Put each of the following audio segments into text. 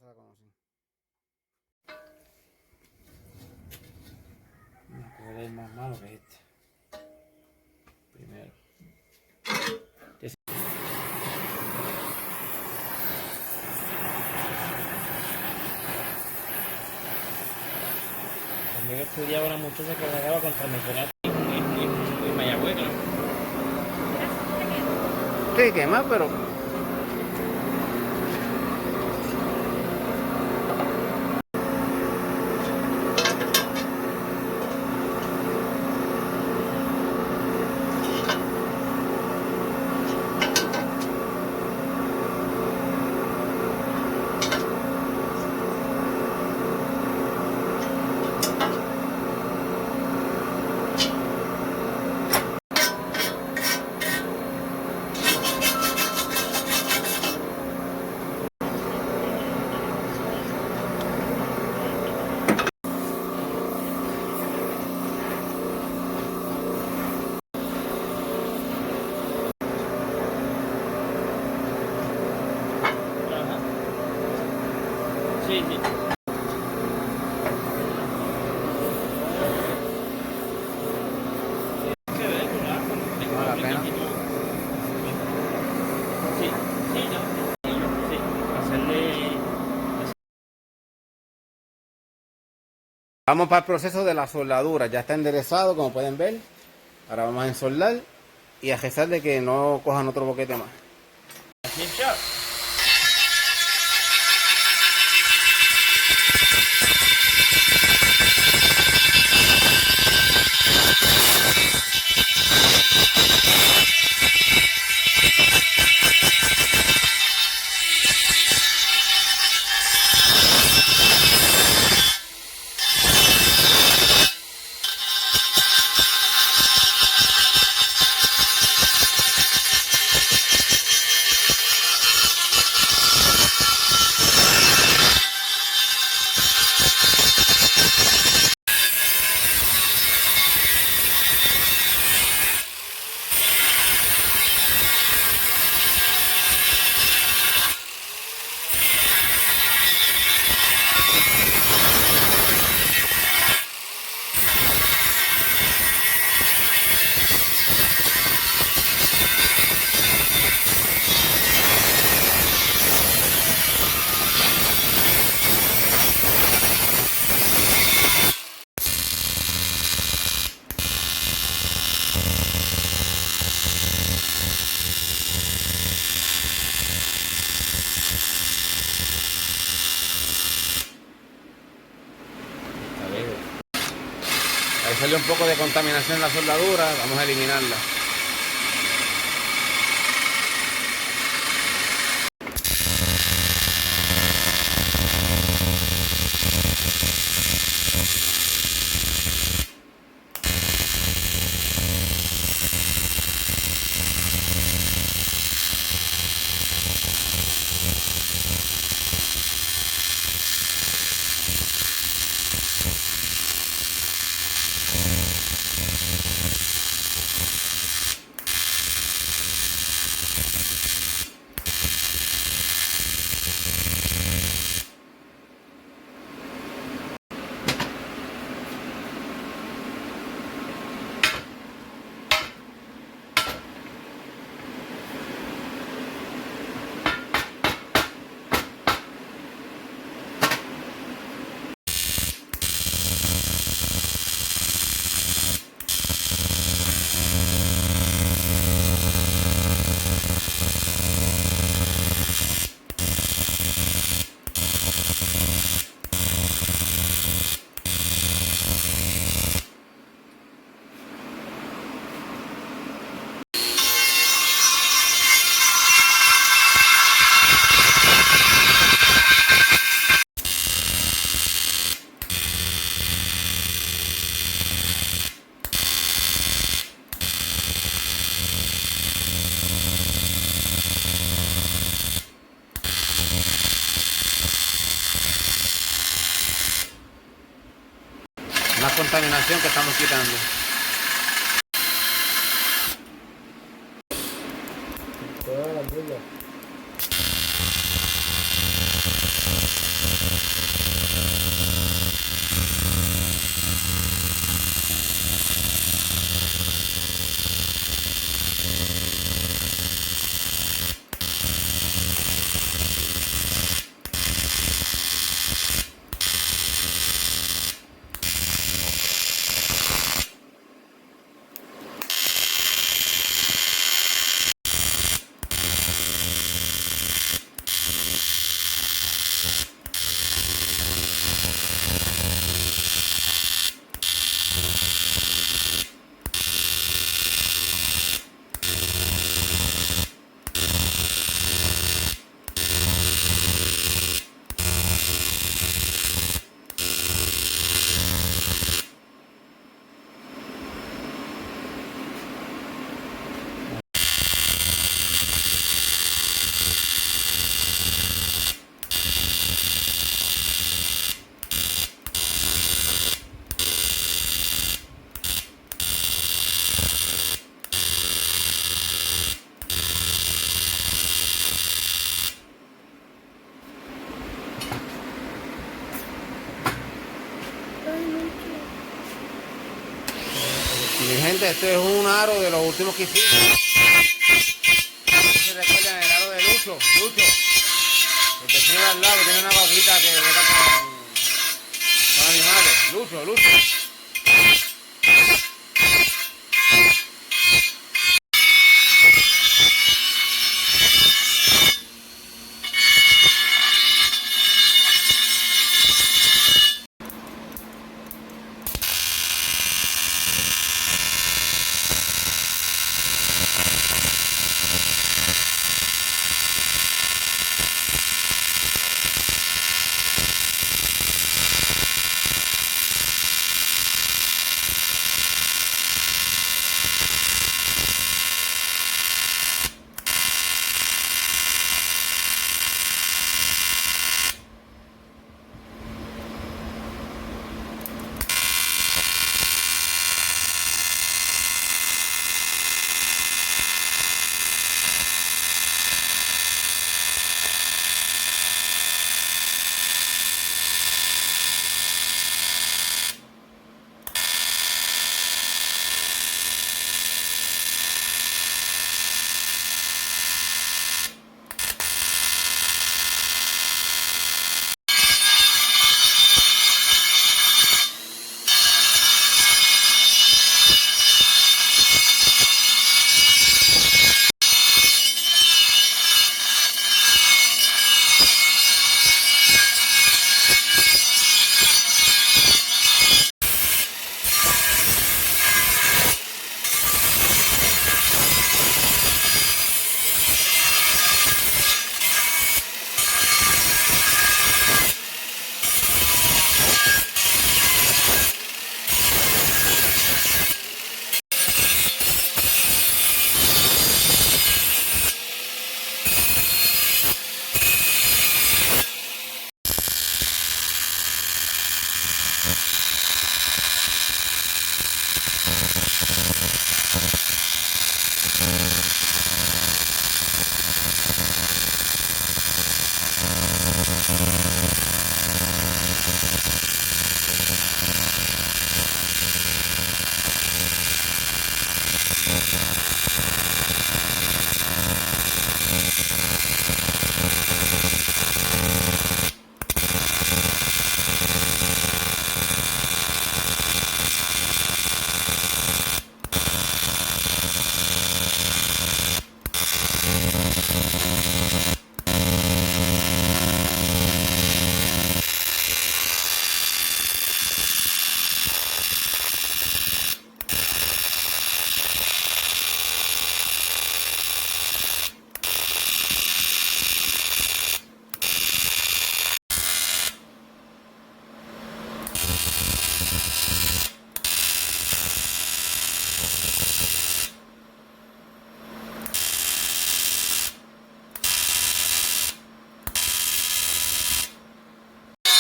se la conocen. ¿Cuál es más malo que este? Primero. También estudiaba una muchacha que jugaba contra Mesolat en Mayagüez, ¿no? Sí, ¿qué más? Pero Ajá. Sí, sí. Que ver, ¿verdad? no vale la pena. Sí, sí, no. Sí, hacerle. Vamos para el proceso de la soldadura. Ya está enderezado, como pueden ver. Ahora vamos a ensoldar y a rezar de que no cojan otro boquete más. Así es, chao. Ahí salió un poco de contaminación en la soldadura. Vamos a eliminarla. Más contaminación que estamos quitando. Toda la gente, esto es un aro de los últimos que hicimos. ¿Se recuerdan el aro de Lucho? Lucho, el vecino de al lado tiene una vaquita que bota con animales. Lucho, Lucho.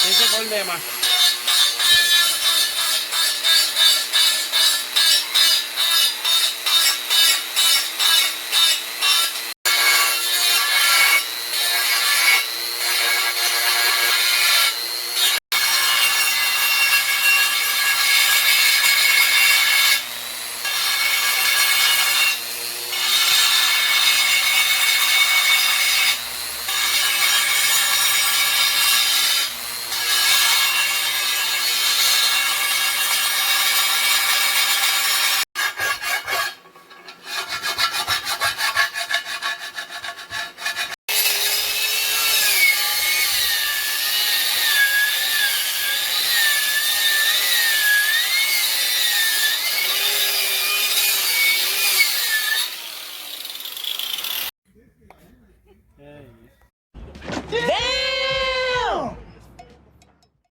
Ese por demás.